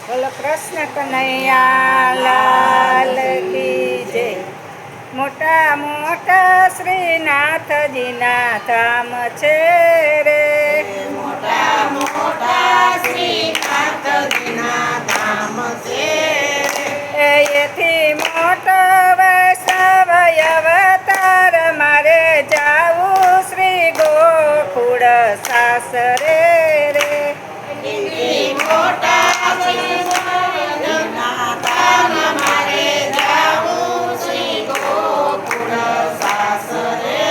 બોલો કૃષ્ણ કનૈયા લાલ કી જય. મોટા મોટા શ્રીનાથજીના ધામ છે રે. મોટા મોટા શ્રીનાથજીના ધામ છે રે. એથી મોટો વૈષ્ણવ અવતાર મારે જાવું શ્રી ગોકુળ સાસરે રે. એથી મોટા શ્રીનાથજીના ધામ મારે જાવું શ્રી ગોકુળ સાસરે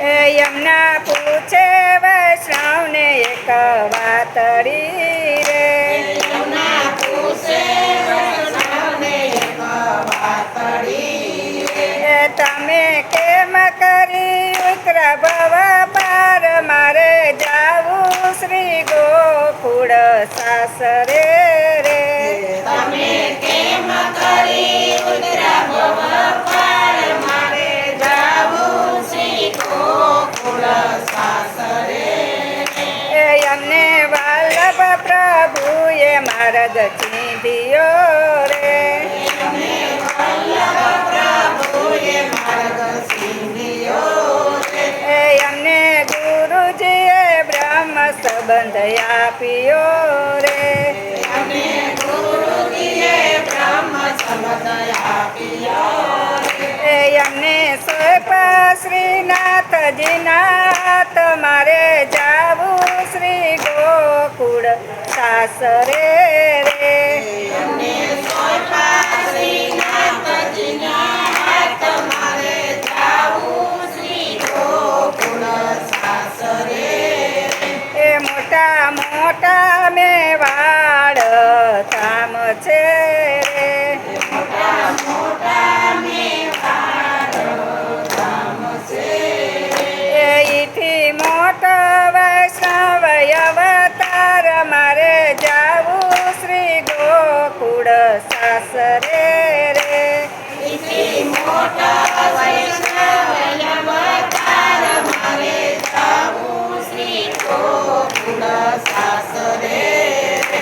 રે. યમુના પૂછે વૈષ્ણવને એક વાતડી રે. યમુના પૂછે વૈષ્ણવને એક વાતડી રે. તમે કેમ કરી ઉતરા ભવ પાર મારે જાવું શ્રી ગોકુળ સાસરે રે. તમે કેમ કરી ઉતરા ભવ પાર મારે જાવું શ્રી ગોકુળ સાસરે રે. અમને વલ્લભ પ્રભુએ માર્ગ ચીંધ્યો રે. અમે વલ્લભ પ્રભુએ માર્ગ ચીંધ્યો રે. અમને ગુરુજીએ બ્રહ્મ સંબંધ આપ્યો રે. અમે ગુરુજીએ બ્રહ્મ સંબંધ આપ્યો રે. અમને સોંપ્યા શ્રીનાથજીના તમારે જાવું શ્રી ગોકુળ સાસરે રે. અમને સોંપ્યા શ્રીનાથજીના હાથ મારે જાવું શ્રી ગોકુળ સાસરે રે. મોટા મોટા મેવાડ ધામ છે રે. મોટા મોટા મેવાડ ધામ છે રે. એથી મોટો વૈષ્ણવ અવતાર મારે જાવું શ્રી ગોકુળ સાસરે રે. એથી મોટા વૈષ્ણવ અવતાર મારે જાવું શ્રી ગોકુળ સાસરે રે.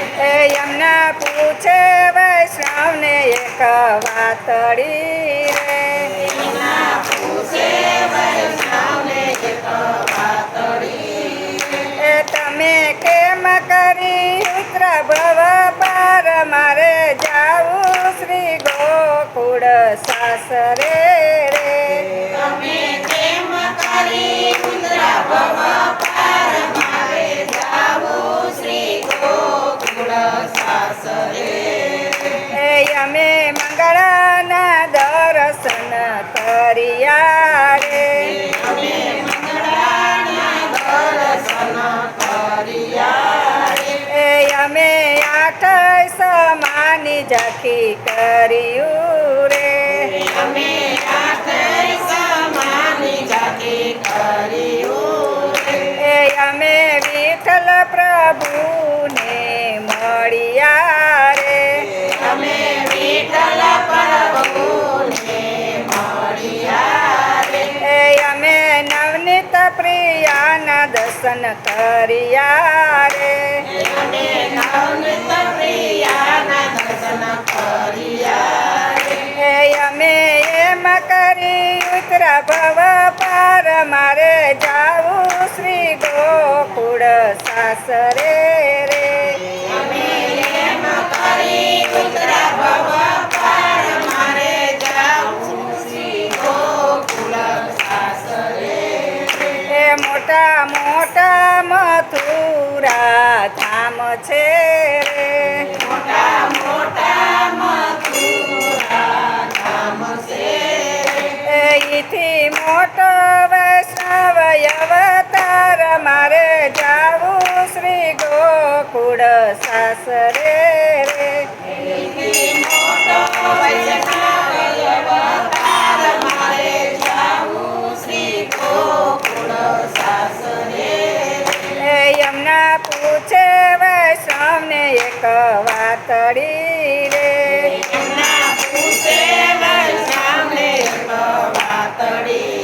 યમુના પૂછે વૈષ્ણવને એક વાતડી રે. યમુના પૂછે વૈષ્ણવને એક વાતડી રે. તમે કેમ કરી ઉતરા ભવ પાર મારે જાવું શ્રી ગોકુળ સાસરે રે. તમે કેમ કરી ઉતરા ભવ પાર મારે જાવું શ્રી ગોકુળ સાસરે રે. અમે મંગળાના દર્શન કર્યા રે. અમે મંગળાના દર્શન કર્યા રે. અમે 28 સમાની ઝાંખી કર્યું રે. અમે આઠેય સમાની ઝાંખી કર્યું રે. અમે વિઠ્ઠલ પ્રભુને મળ્યા રે. અમે વિઠ્ઠલ પ્રભુને મળ્યા રે. અમે નવનીત પ્રિયાના દર્શન કર્યા રે. અમે નવનીત પ્રિયાના દર્શન કર્યા રે. અમે એમ કરી ઉતરા ભવ પાર મારે જાવું શ્રી ગોકુળ સાસરે રે. અમે એમ કરી ઉતરા ભવ પાર મારે જાવું શ્રી ગોકુળ સાસરે રે. મોટા મોટા મથુરા ધામ છે રે. મોટા મોટા મથુરા ધામ છે રે. એથી મોટો વૈષ્ણવ અવતાર મારે જાવું શ્રી ગોકુળ સાસરે રે. એથી મોટો વૈષ્ણવ અવતાર મારે જાવું શ્રી ગોકુળ સાસરે રે. યમુના પૂછે વૈષ્ણવને એક વાતડી રે. યમુના પૂછે વૈષ્ણવને એક વાતડી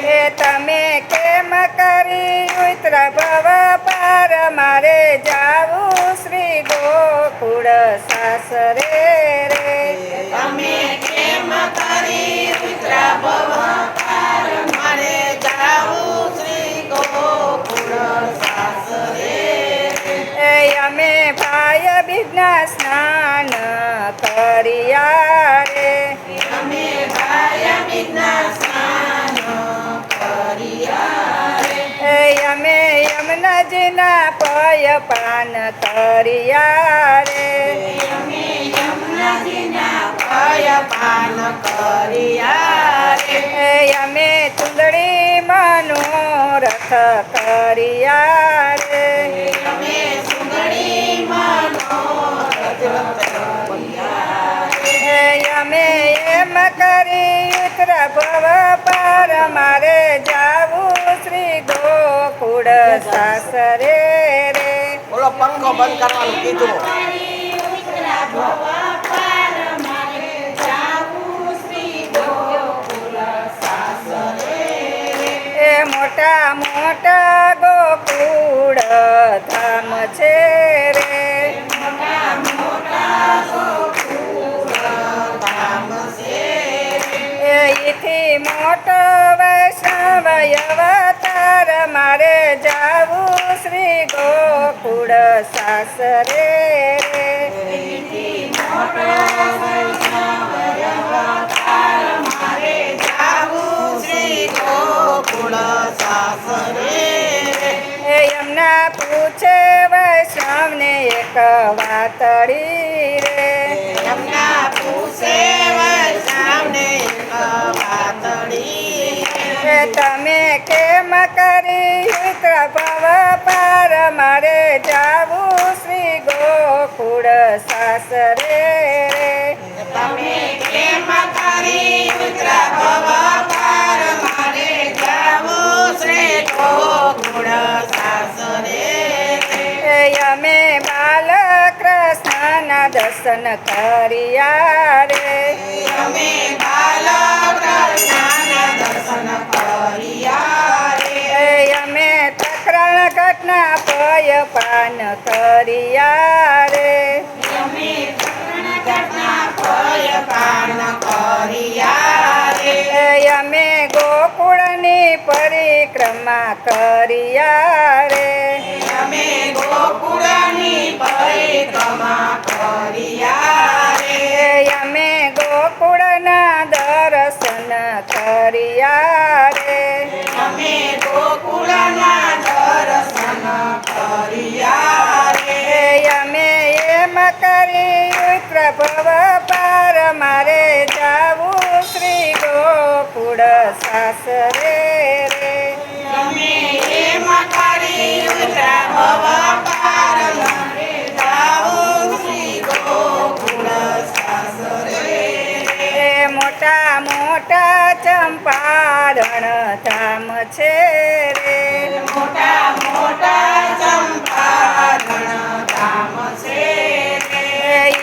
રે. તમે કેમ કરી ઉતરા ભવ પાર મારે જાવું શ્રી ગોકુળ સાસરે રે તમે કેમ કરી ઉતરા ભવ પાર મારે જાવું શ્રી ગોકુળ સાસરે એ અમે ભાઈ બીજના સ્નાન કર્યા રે અમે ભાયા બીજના સ્નાન કર્યા રે એ અમે યમુનાજીના પય પાન કર્યા રે અમે યમુનાજીના પય પાન કર્યા રે એ અમે ચુંદડી મનોરથ કર્યા રે અમે સુંદરી મનોરથ કર્યા રે એ અમે એમ કરી ઉતરા ભવ પાર મારે જાવું શ્રી ગોકુળ સાસરે રે બોલો પંખો બંધ કરવાનું કીધું એ મોટા મોટા ગોકુળ ધામ છે રે એથી મોટો વૈષ્ણવ અવતાર મારે જાવું શ્રી ગોકુળ સાસરે રે શ્રી ગોકુળ સાસરે એ એમના પૂછે વૈષ્ણવને એક વાતડી રે એમના પૂછે વૈષ્ણવને એક વાતડી એ તમે કેમ કરી ઉતરા ભવ પાર મારે જાવું શ્રી ગોકુળ સાસરે રે તમે કેમ કરી ઉતરા ભવ પાર મારે જાવું શ્રી ગોકુળ સાસરે એ અમે બાલકૃષ્ણના દર્શન કર્યા રે અમે બાલકૃષ્ણના દર્શન કર્યા રે એ અમે તકરણ ઘટના પય પાન કર્યા રે અમે ઘટના પય પાન કર્યા રે એ અમે ગોકુળની પરિક્રમા કર્યા રે અમે ગોકુળની પરિક્રમા કર્યા રે એ અમે ગોકુળના દર્શન કર્યા રે અમે ગોકુળના દર્શન કર્યા રે એ અમે એમ કરી ઉતરા ભવ પાર મારે જાવું શ્રી ગોકુળ સાસરે રે અમે એમ કરી ઉતરા ભવ પાર મારે જાવું શ્રી ગોકુળ સાસરે એ મોટા મોટા ચંપારણ ધામ છે રે મોટા મોટા ચંપારણ ધામ છે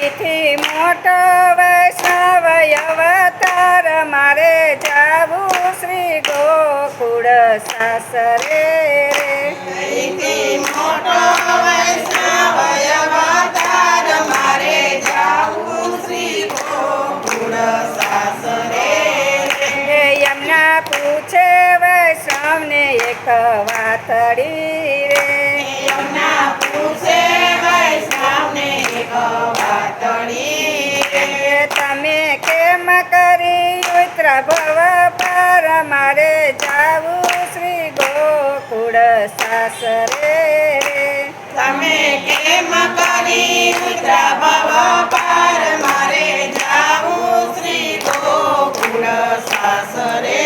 એથી મોટો વૈષ્ણવ અવતાર મારે જાવું શ્રી ગોકુળ સાસરે રે એથી મોટો વૈષ્ણવ અવતાર મારે જાવું શ્રી ગોકુળ સાસરે એ એમના પૂછે વૈષ્ણવને એક વાતડી રે એમના પૂછે વૈષ્ણવને એક વાતડી એ તમે કેમ કરી ઉતરા ભવ પાર મારે જાવું શ્રી ગોકુળ સાસરે રે તમે કેમ કરી ઉતરા ભવ પાર મારે જાવું શ્રી ગોકુળ સાસરે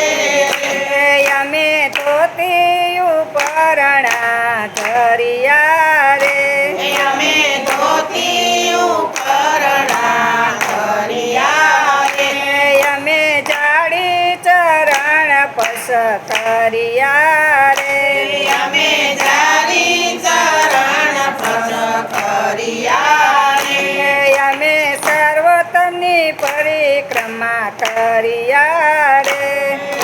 એ અમે ધોતી ઉપરણા ધરિયા રે અમે ધોતી ઉપરણા કર્યા રે એ અમે જાડી ચરણ પસ કર્યા રે અમે જારી ચરણ પસ કર્યા રે એ અમે સર્વોત્તમની પરિક્રમા કર્યા રે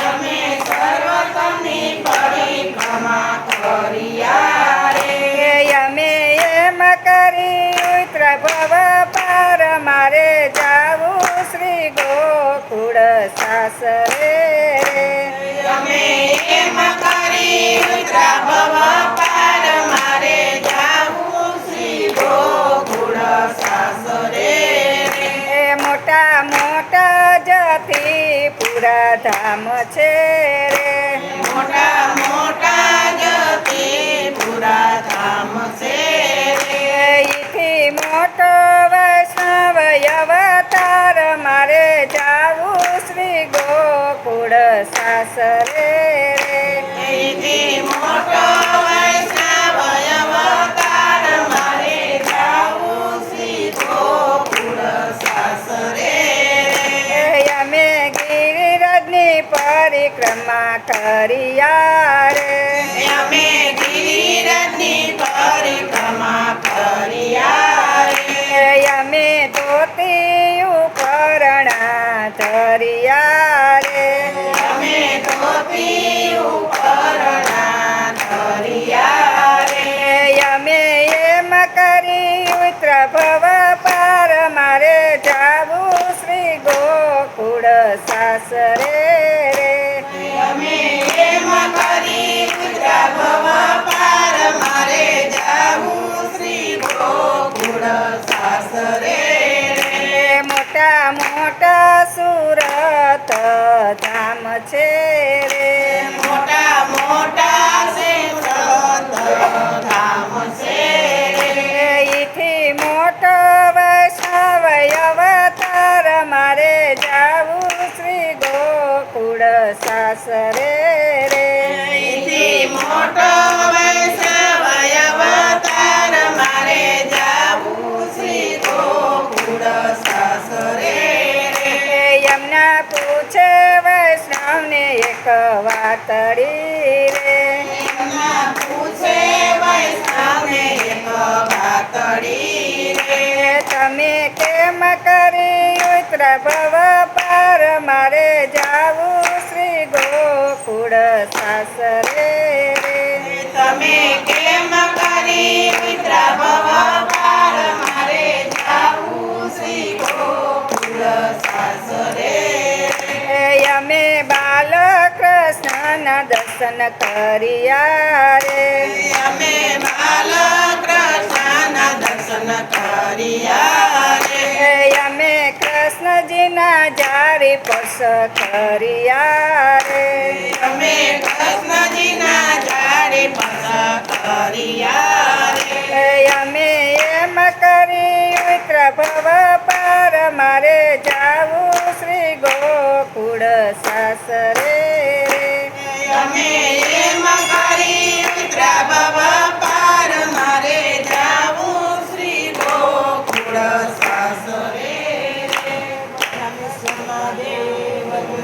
અમે સર્વોત્તમની પરિક્રમા કર્યા રે એ અમે એમ કરી ઉતરા ભવ સાસરે રે અમે એમ કરી ઉતરા ભવ પાર મારે જાવું શ્રી ગોકુળ સાસરે એ મોટા મોટા જતી પૂરા ધામ છે રે મોટા મોટા જતી પુરા ધામ છે એથી મોટો વૈષ્ણવ અવતાર મારે જાવું શ્રી ગોકુળ સાસરે રે એથી મોટો વૈષ્ણવ અવતાર મારે જાવું શ્રી ગોકુળ સાસરે અમે ગિરિરાજની પરિક્રમા કર્યા રે અમે ગિરિરાજની પરિક્રમા કર્યા અમે ધોતી ઉપરણા ધર્યા રે અમે ધોતી ઉપરણા ધર્યા અમે એમ કરી ઉત્ર ભવ પાર મારે જાવું શ્રી ગોકુળ સાસરે રે અમે એમ કરી ઉતરા ભવ પાર મારે જાવું શ્રી ગોકુળ સાસરે મોટા મોટા સુરત ધામ છે રે મોટા મોટા છે ધામ છે એથી મોટો વૈષ્ણવ અવતાર મારે જાવું શ્રી ગોકુળ સાસરે રે એથી મોટો વૈષ્ણવ અવતાર મારે જાવું શ્રી ગોકુળ સાસરે યમુના પૂછે વૈષ્ણવને એક વાતડી રે એમના પૂછે વૈષ્ણવને એક વાતડી તમે કેમ કરી ઉત્ર ભવ પાર મારે જાવું શ્રી ગોકુળ સાસરે રે તમે કેમ કરી મિત્રા ભવ પાર મારે જાવું શ્રી ગોકુળ સાસરે અમે બાલકૃષ્ણના દર્શન કર્યા રે અમે બાલકૃષ્ણના દર્શન કર્યા અમે કૃષ્ણજીના જારી પર્સ કર્યા રે અમે કૃષ્ણજીના જાડે પસ કર્યા અમે એમ કરી ઉત્ર ભવ પાર મારે જાવું શ્રી ગોકુળ સાસરે રે અમે એમ કરી ઉતરા ભવ પાર મારે જાવું શ્રી ગોકુળ